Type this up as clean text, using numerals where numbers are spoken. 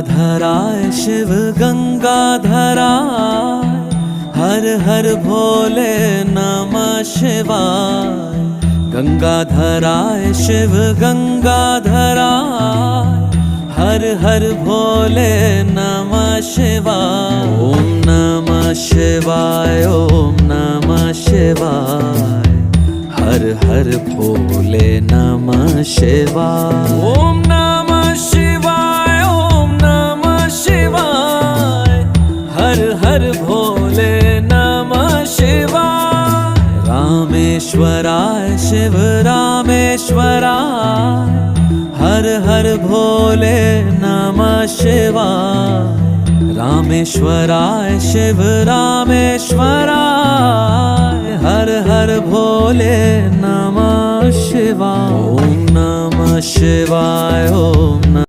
गंगाधराय शिव गंगाधराय, हर हर भोले नमः शिवाय। गंगाधराय शिव गंगाधराय, हर हर भोले नमः शिवाय। ओम नमः शिवाय, ओम नमः शिवाय, हर हर भोले नमः शिवाय। ओम नमः शिवाय, ओम नमः शिवाय, हर हर भोले नमः शिवाय। रामेश्वराय शिव रामेश्वराय, हर हर भोले नमः शिवाय। रामेश्वराय शिव रामेश्वराय, हर हर भोले नमः शिवाय। ओम नमः शिवाय, ओम